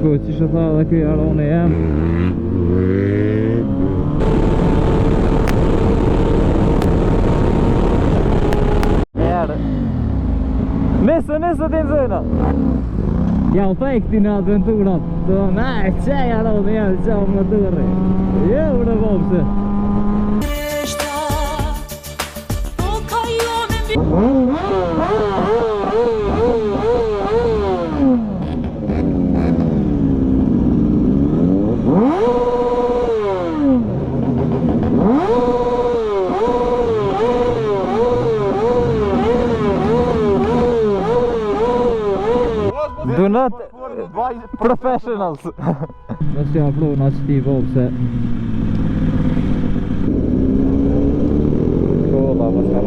ku që shë tha dhe këj arone jem. Nëse t'in zëna. Ja u thej këti në adventurat. Do me qaj arone jem, qa më dërri. Je u në vopse. Do not professionals. Mos ja afro na sti vopse. Kolla mos ka.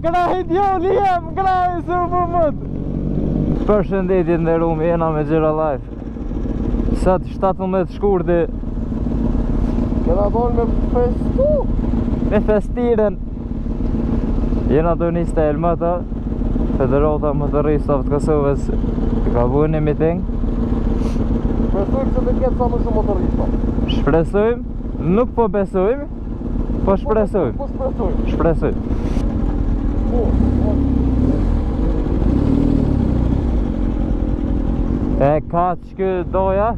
Krahit jo, lijem, krahit së për mëtë. Përshëndetje nderuar, jena me Gjera Life. Sot 17 shkurti. Kena donë me festu. Me festiren. Jena do njës të Elmata. Federata Motoristave të Kosovës ka bu një miting. Shpresojmë që të ketë sa më shumë motorista. Shpresojmë, nuk po besojmë, po shpresojmë. Po shpresojmë. Shpresojmë. E ka që kë doja?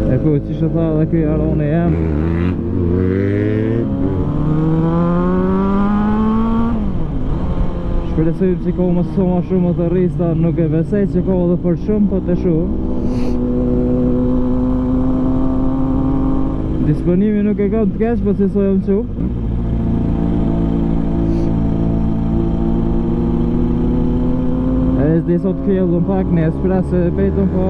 E ku që shë tha dhe këj arone jem. Shpresojmë që ka më shumë motorista, nuk e besej që ka edhe për shumë, po të shumë. Disponimi nuk e kam të kesh, po që so jam që. E zdi sot fjellën pak në espresë e petën, po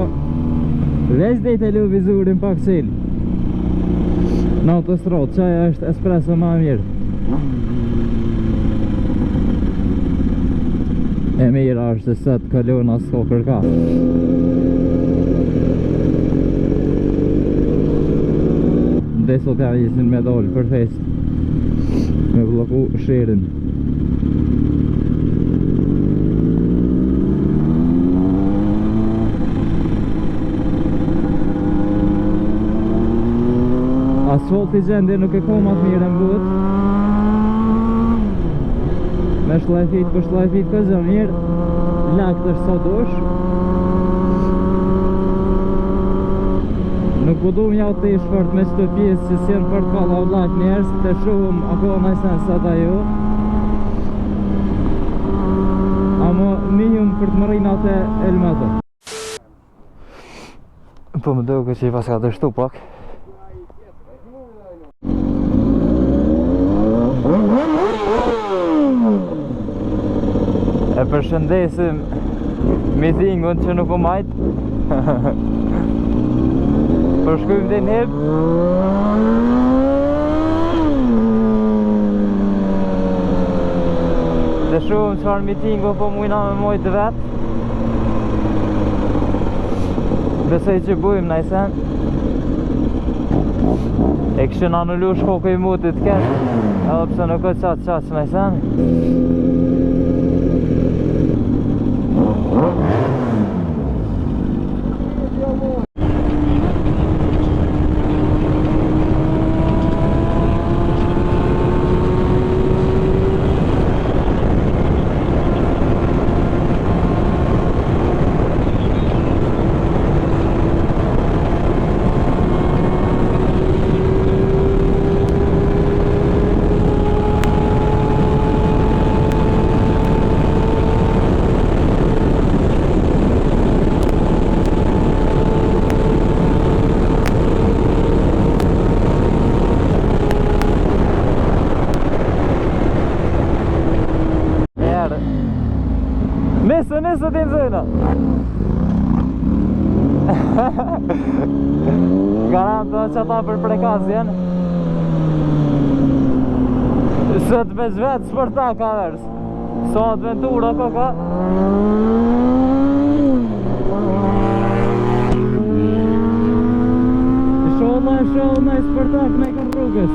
veç dhe i televizorin pak cilë. Në autostradë, qaja është espresë ma mirë. E mira është se të kalona s'ka kërka. Dhe sot ja njësin me dollë për fest. Me bloku shirin. Asfalti gjende nuk e ka ma të mire mbut. Me shlajfit për shlajfit ka gjë mirë. Lakt është sa dush. Nuk po du mja të i shfort me qëtë pjesë që s'jen për të kalla u lak njerës. Të shumë ako najsen sa ta ju. Amo minimum për të mërinat e Elmata. Po më duke që i pas ka dështu pak. E përshëndesim mitingun që nuk o majtë. Përshkujmë dhe njëp. Dhe shumë qëfar mitingu po mujna me mojtë vetë. Besoj që bujmë najsen. E këshën anullu shkoku i mutit kesh. Edhe pëse nuk o qatë najsen. Nisë ti zëna. Garanto që ta për prekazjen. Sët me zvetë s'përta ka vers. So adventura koka. Shollna i s'përtak me kën rrugës.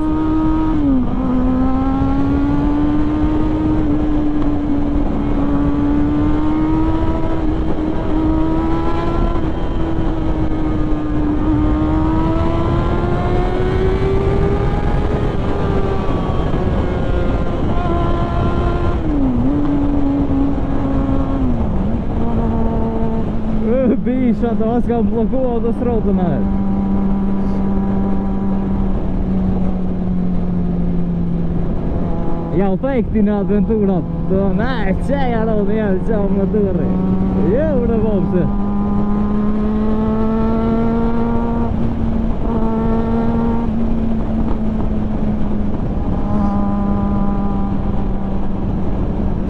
Bisha të as ka bloku autostradën e. Ja u fejkti në adventurat. Ne, qej aro në jelë qa më tërri. Jo në vopse.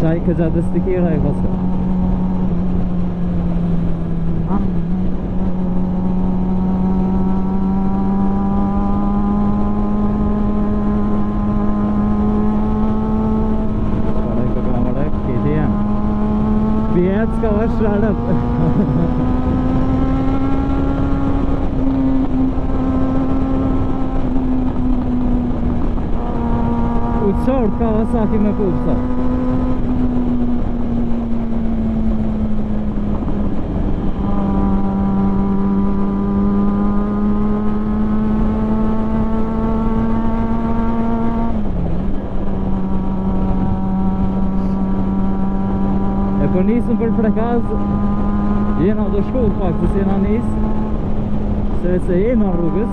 Qaj këgja të stikira i paska. Ska vara slarap. Uçort Kawasaki me kupsa. Po nisëm për prekaz. Jena do shku pak se jena nis. Se jena rrugës.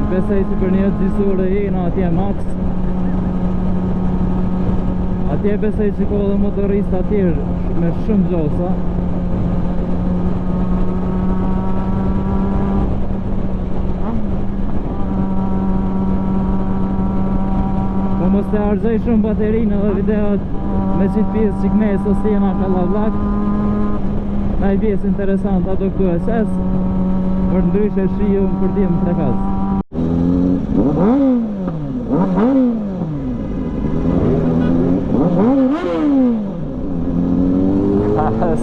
Besoj që për një gjysore jena atje max. Atje besoj që ko dhe motorist atje me shumë gjosa. Mos të argjoj shumë baterinë dhe videot me qitë pjesë që kënej së stjena ka lavlak. Na i pjesë interesant ato këtu e ses. Për ndryshe shiju më përdim të prekaz.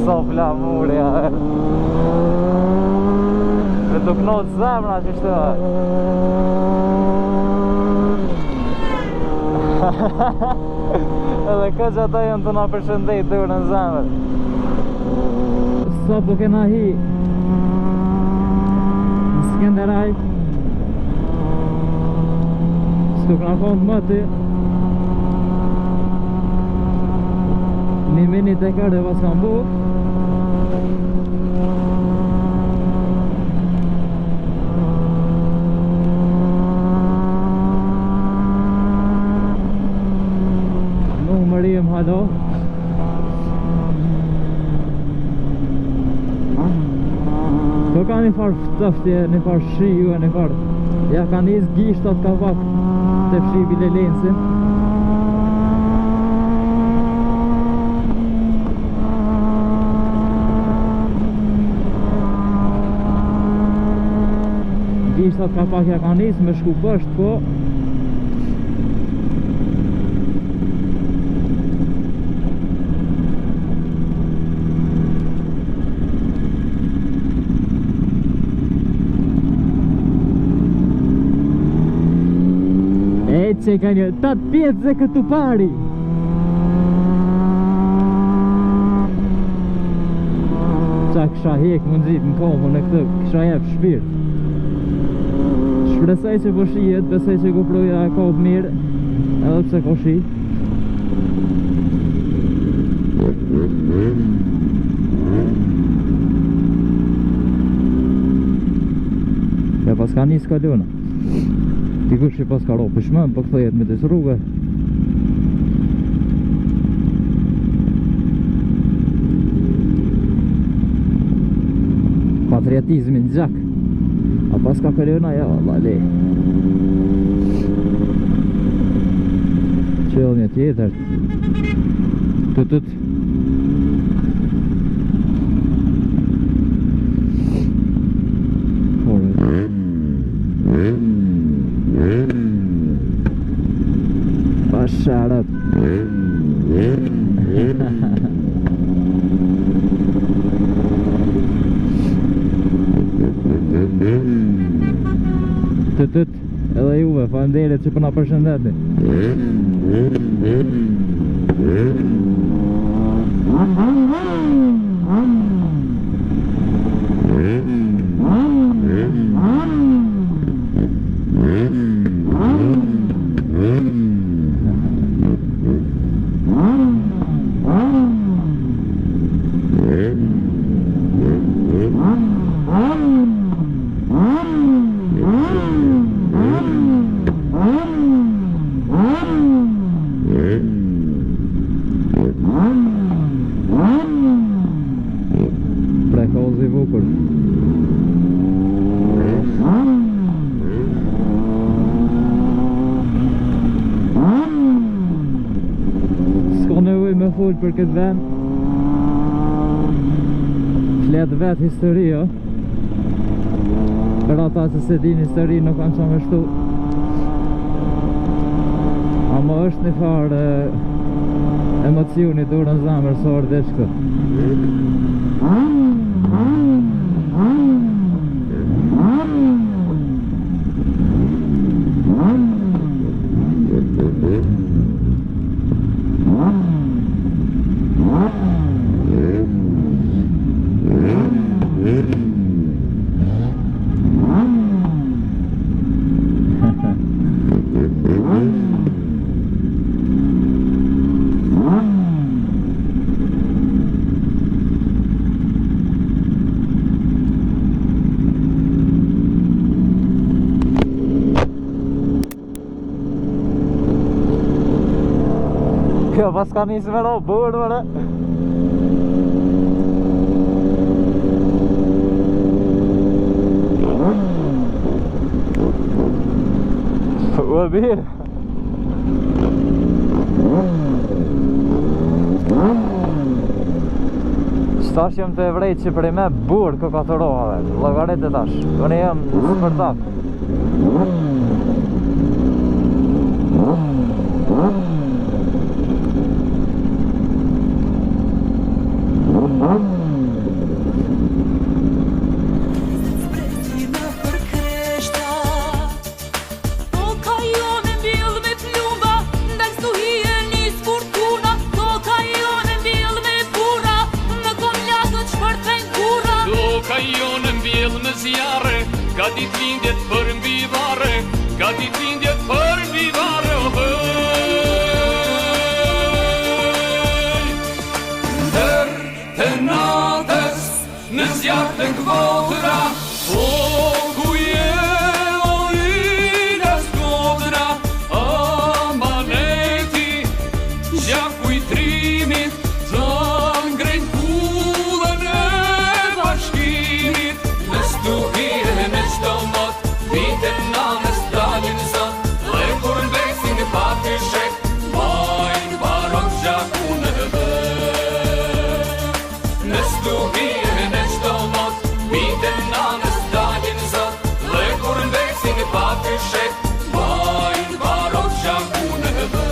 So flamurja. Dhe të knot zemra që shtë. Edhe këtë ata janë të na përshëndet të në zemër. Sa po kena hi në Skenderaj. S'tu këna konë më ty. Një minit e kërë dhe pas kam bu. Numërim halo. Këto ka një farë fëtëftje, një farë shiju e një farë. Ja ka njës gishtat ka pak të fshibi le lensin. Gishtat ka pak ja ka njës me shku pësht po. Që ka një 8 pjetë dhe këtu pari. Qa kësha hek më nëzit në kohën e këtë, kësha jep shpirt. Shpresoj që po shijet, besoj që GoPro-ja e kohë mirë, edhe pse ko shi. Ja pas ka një skalona. Dikush që pas ka ro pëshmën, për këto jetë me të rrugë. Patriotizmin gjak. A pas ka kërjona, ja, Allah le. Qëllë një tjetër. Tutut. Pasharët. Tutut. Edhe juve, faleminderit që po na përshëndetni. Prekoz i bukur. S'ka nevoj me full për këtë vend. Flet vet historia. Për ata që se din histori nuk kanë qa me shtu. Ama është një farë emocioni dur në zemër së orë dhe që Kjo pas ka njësë me ro burë mëre. Ua birë. Qëtash jem të evrejt që për i me burë kë ka të rohave. Logarit e tash. Unë jem spërtak. Ka ditë lindjet për mbi vare, ka ditë lindjet për mbi vare, oh hëj. Ndër të natës, në zjarë të këvotra, o ku je o ina s'kodra, amaneti, gjaku i trimit, të ngrejnë kullën e bashkimit, në stuhi Vitën nanës dalin zot, dhe kur në besin e pati shek, majnë baron gjaku në dhe. Në stuhire në qdo mot, vitën nanës dalin zot, dhe kur në besin e pati shek, majnë baron gjaku në dhe.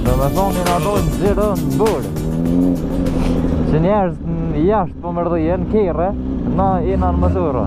Dhe me thonin ato në zirën burë që njerës jashtë po mërdhëjen kire, na jena në mësurë.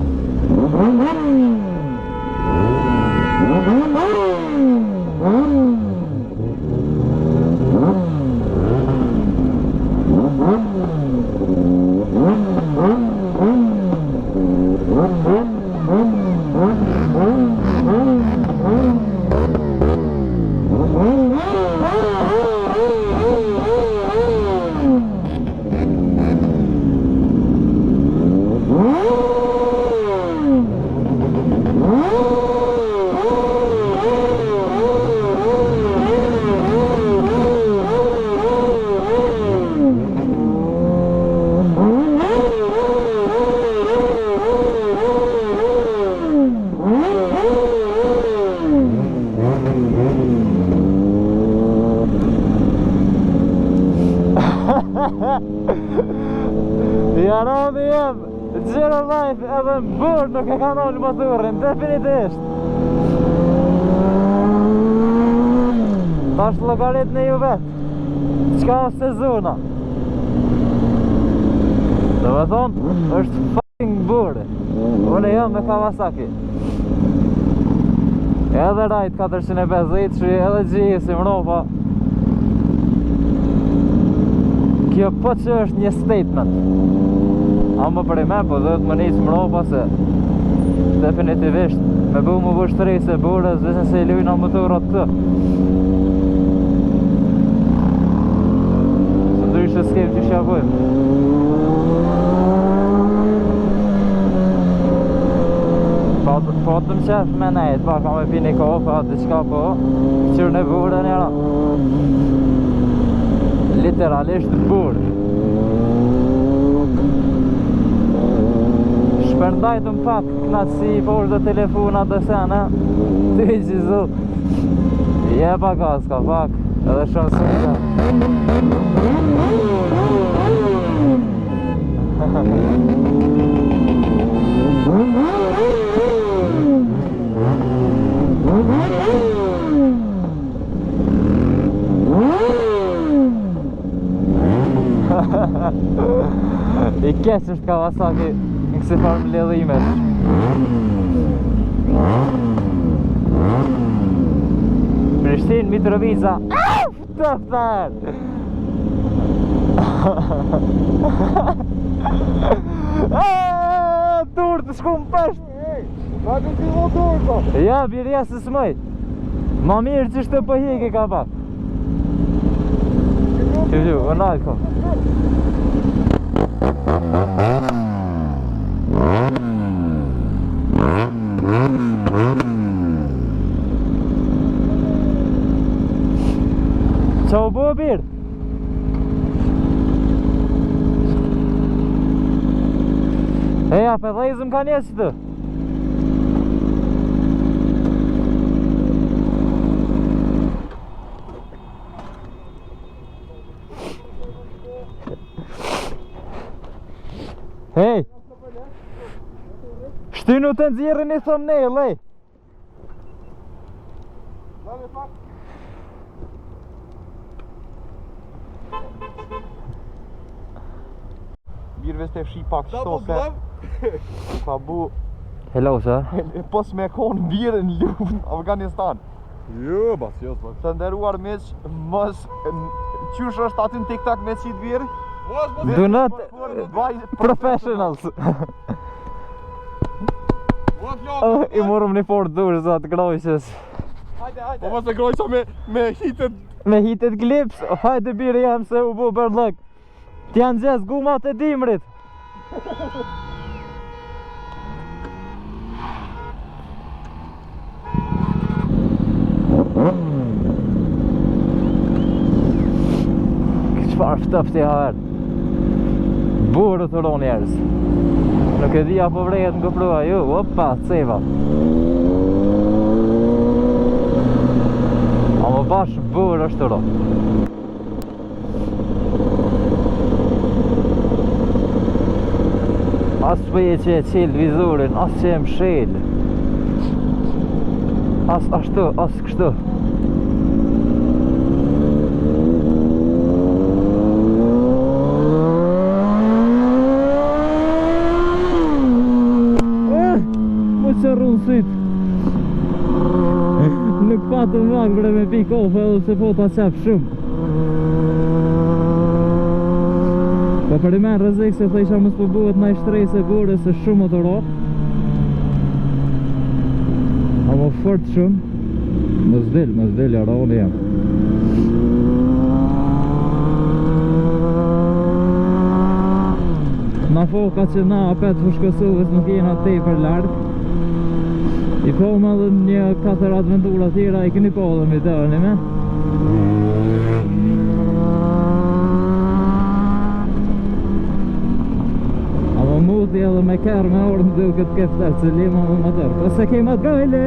Jarami jem, Zero Life edhe në bërë nuk e ka nolë motorin, definitisht. Tash llogarit në ju vetë, qka është sezona. Dhe me thonë, është fucking bërë. Unë jam me Kawasaki. Edhe Ride 450, që edhe GS i mropa. Kjo po që është një statement. Amba për i me, po dhe të më njësë mropa se definitivisht me bu më vështëri se burës dhe se i lujna motorat këtë. Se ndryshë s'kem që shja bëjmë. Po të më qef me nejt, pa ka me pi një kofa, diqka po, qërë në burë njëra. Literalisht burë. Shpërndajtë më pak knatësi, por dhe telefonat dhe sene. Ty qizu. Je pa gaz ka pak, edhe shumë së një. I keq është Kawasaki në kësi farmë ledhimet. Prishtinë, Mitrovica. Të fërë! Turë të shku më pështë! Ka të ti motor, po! Ja, birja së smëj. Ma mirë që shtë pëhiki ka pak. Që u nalë ko. Qa u bo birë? Eja, për dhejzëm ka njësë të. Hej! Shtynu të nëzirën i thumbnail, ej! Birëve s'te fshi pak shto se ka bu Hello, sa? pos me konë birë në luft Afganistan. Jo, bas, jo, bas. Të nderuar miq, mos qysh është aty në TikTok me qit birë? Do not professionals. I morëm një fort dush, zat, grojqës. Po mos e grojqa me hitet. Me hitet glips, hajde birë jam se u bu bërlëk. T'janë gjes gumat e dimrit. Qëfar ftëfti haver. Burë të ronë njerës. Nuk e dhja po vrejet në këprua ju. Opa, ceva. A më bashkë burë është të ronë. As pëje që e qilë vizurin, as që e më shilë. As ashtu, as kështu. Më që rrënësit. Nuk patëm vakë bre me pi kofe edhe se po ta qep shumë. Po për i men rëzik se thësha mës përbuhet na i shtrej se bure se shumë më të ro. A më fort shumë. Mës del, ja rohën e jam. Na foka që na apet fushkësuvës nuk jena tej për lartë. I po më dhe një 4 adventura tjera i këni po dhe mi të një me. Muti edhe me kërë me orë më duke të kefter që lima më më tërë. Po se kema gajle.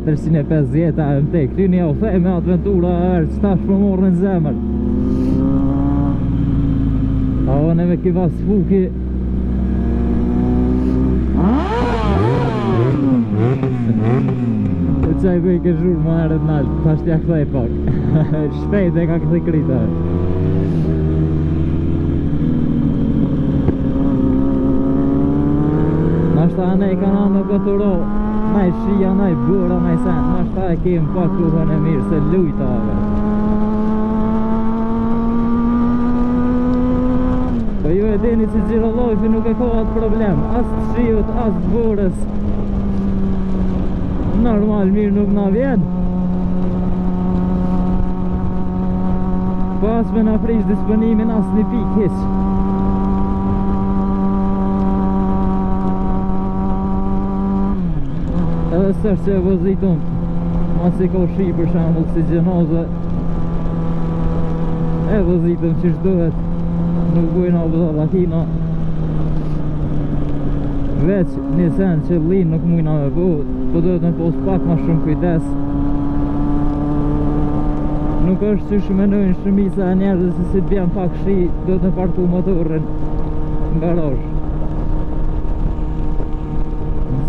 450 AMT. Këty një ofej me Adventura që tash për morë në zemër. A one me kiva sfuki. E qaj bëj ke zhurë më herët nalë, tash t'ja këthej pak. Shpejt e ka këthej krita. Nashta anej kanë anë në këturo, naj shia, naj bura, naj sen. Nashta e kemë pak kuhën e mirë, se lujta ave. Po ju e dini që Gjirolojfi nuk e ka atë problem, as të shiut, as të burës. Normal mirë nuk na vjen. Po as me na prish disponimin as një pik hiq. Edhe sërë që e vëzitëm mas i ka shi për shambull si gjenoze. E vëzitëm që shduhet. Nuk bujna u bëdha lakina. Veç një sen që linë nuk mujna me bu. Po duhet me pos pak ma shumë kujdes. Nuk është që shmenojnë shumisa e njerëzë se si t'bjen pak shi, duhet me parku motorin në garaj.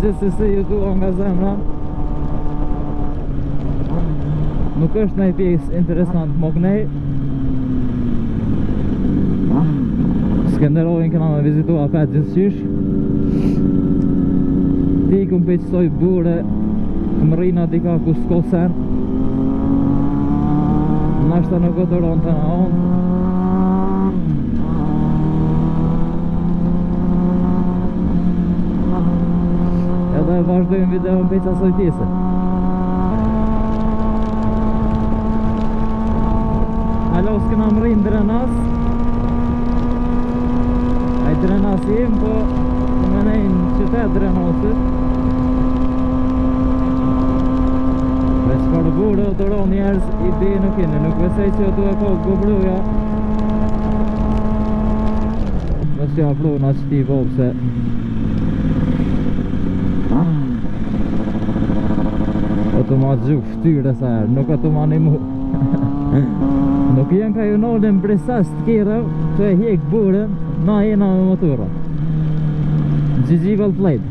Gjithsesi ju dua nga zemra. Nuk është nëjë pjesë interesant më kënej. Skenderovin këna me vizitua pet gjithqysh. Ti këm pëjqësoj bure të më rina dika ku s'ko sen. Nashta në gotëron të na on. Edhe vazhdojmë videon pëjqë asoj pjesë. Halo, s'këna më rinë drenas. Aj drenas jem, po më nejnë qëtet drenasit. Veç për burë o të ro njerës, i di nuk inë, nuk vesej që o të e kohë gobruja. Mështë që afru nga që ti vopse. O të ma gjuk ftyre sa herë, nuk o të ma një mu. Nuk jenë ka ju nolën brisas të kira, që e hjek burën, na jena me motora. GG well played.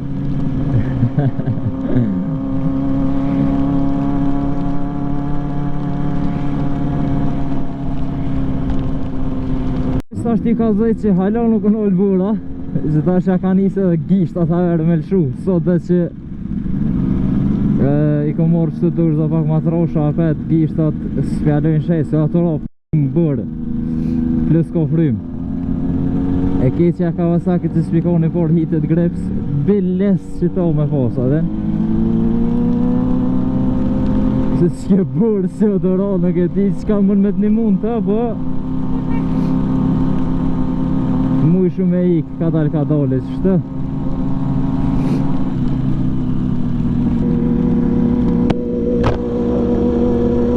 Sa shti ka zëjt që hala nuk në ol bura, që ta shë ka njëse dhe gisht ata verë me lëshu. Sot dhe që i ko morë qëtë durza pak ma të rosha apet gishtat s'pjallojnë shej, se ato ro p***në bërë plus ko frym. E keqja Kawasaki që spikoni por hitet grips, biles që to me posa dhe se që bërë si o të ro nuk e ti që ka mund me të një mund të, po muj shumë e ik, ka dal ka dole që shtë.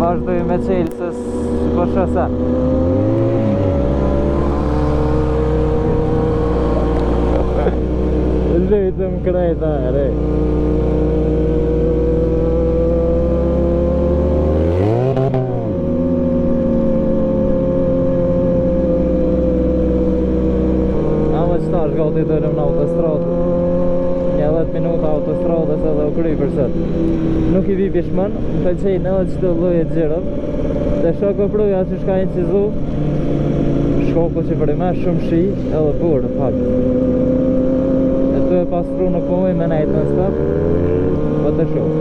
Vazhdoj me qelësës për shëse. Lëjtëm krejta e re. Qëtash gati dojnëm në autostradë. 10 minuta autostradës edhe u kry përset. Nuk i vi bishmën, për qejnë edhe që të lojët gjirëm. Dhe shoko pruja që shka incizu, shkoku që për i me shumë shi edhe burë në fakt. E tu e pastru në pojë me nejtë në stëp, për të shumë.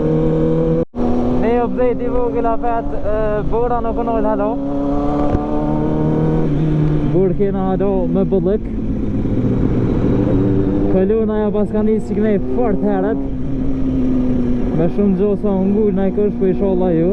Ne update i vogël apet, bura në kënojnë halo. Burë kena halo me bëllëk. Këlluna ja pas ka njës që kënej fort heret. Me shumë gjosa ngull në i kësh për i sholla ju.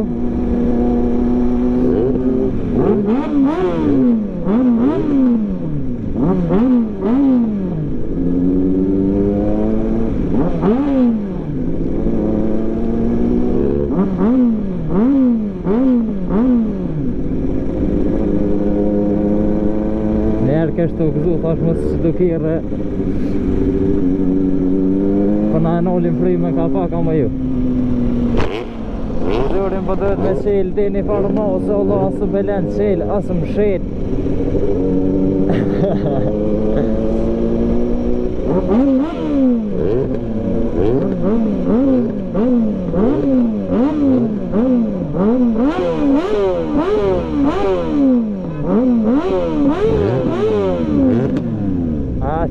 Njerë kështë të këzu, thash mësë që të kire. Për na e nolin frime ka pak ama ju. vizorin po duhet me qel dini farmose Allah asë belen qel asë më shet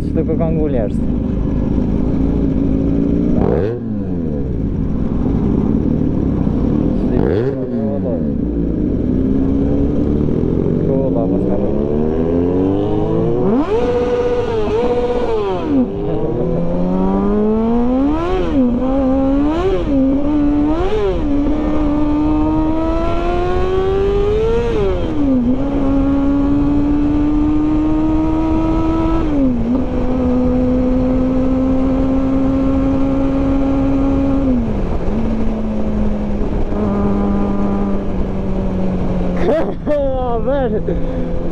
që të kanë gullë jashtë Kolla pas ka bërë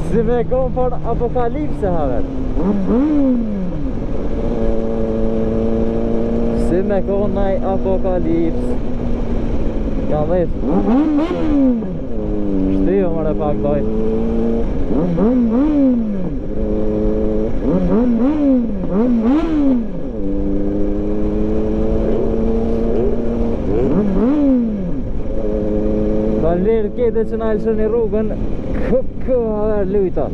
Si me kom për apokalipse haver Si me kom naj apokalips Ka dhes Shtijo mëre pak doj Ta lirë kete që na lëshën i rrugën haver lujta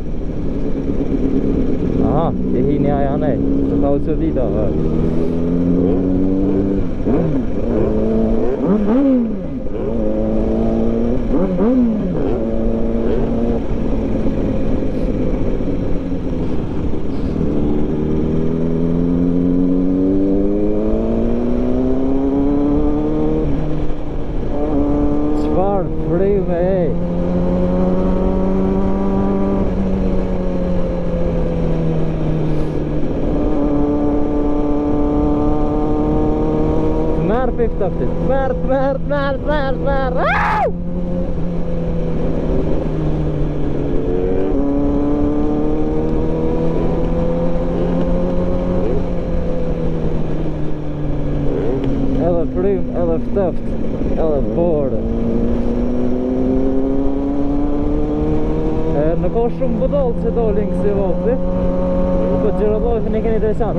Aha, e hini aja nej Që ta u që dita Qfar frime e Picked up it. Merd. Edhe frym, edhe ftëft, edhe borë. Nuk ka shumë budallë që dolin kësi vopti. Po gjërëllojfën e keni interesant.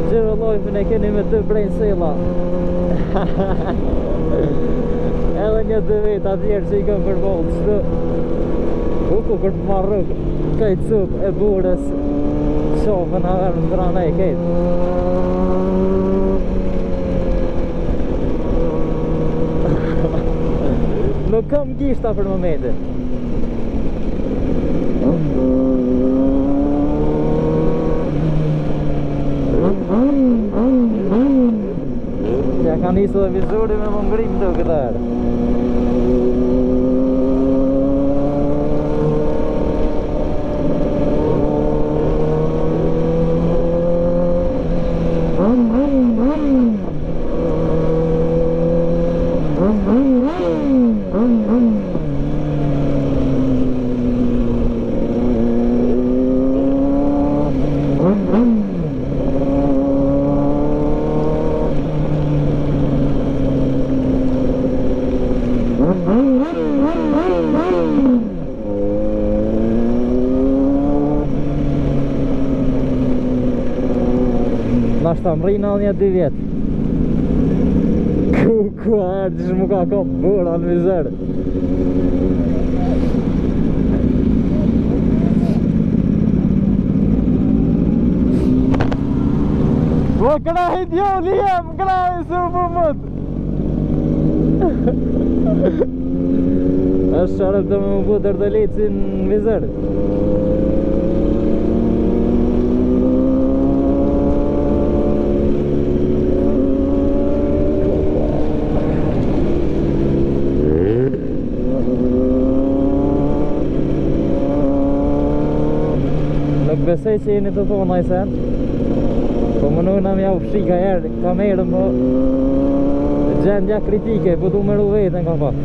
Gjërëllojfën e keni me të brejnë sela. Edhe një të vetë atjerë që i këm përbollë qëtë. Ku kërë të marrë kajtë cupë e burës. Qofën haver në drana e kejtë. Nuk kam gishta për momentin. Ja ka nisë dhe vizuri me më ngrim të këtë herë. Nashta më rrinë alë një 2 vjetë. Ku herë që më ka kopë bura në vizerë. Po krahit jo, lijem, krahit se më përmët. është qarëp të më bu dërdëlicin në vizerë. Besoj që jeni të thonë a i sen. Po më nëna mja u fshi ka herë kamerën, po gjendja kritike, po du më ru vetën ka pak.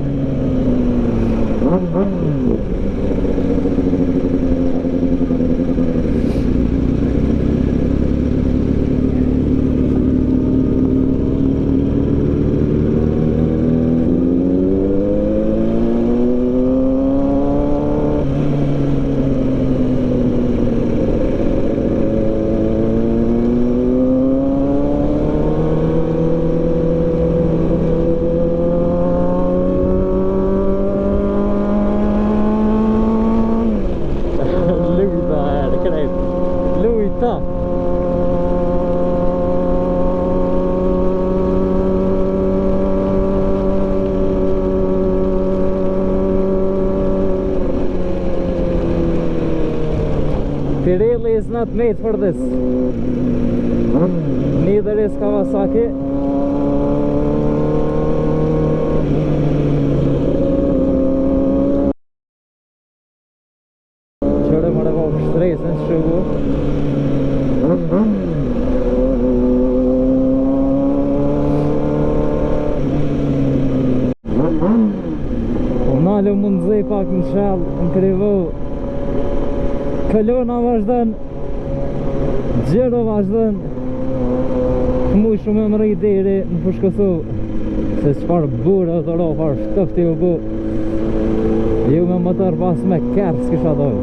not made for this. Neither is Kawasaki. Qëre më revo shtresën shugu. Nalë mund zëj pak në shell, në krivu. Kolona vazhden, gjero vazhden. Muj shumë më rrit deri në Fushkosu. Se çfarë burë të rofar, shtëfti u bu. Ju me motor pas me kërë s'kisha dojë.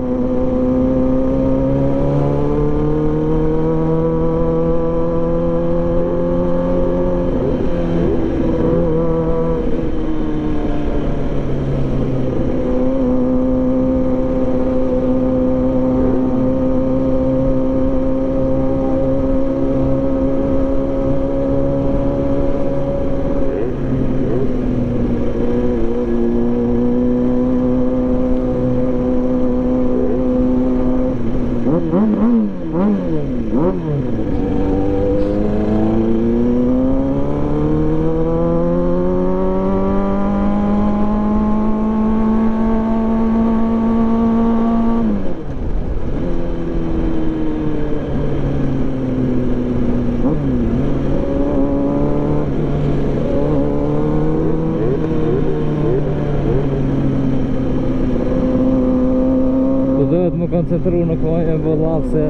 Më koncentru në kohë e vëllav se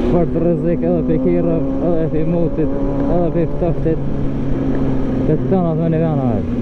shpart rrezik edhe pe kirëv, edhe pe mutit, edhe pe ftoftit të tonat me një vena vetë.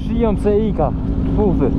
shion pse ika. Futi.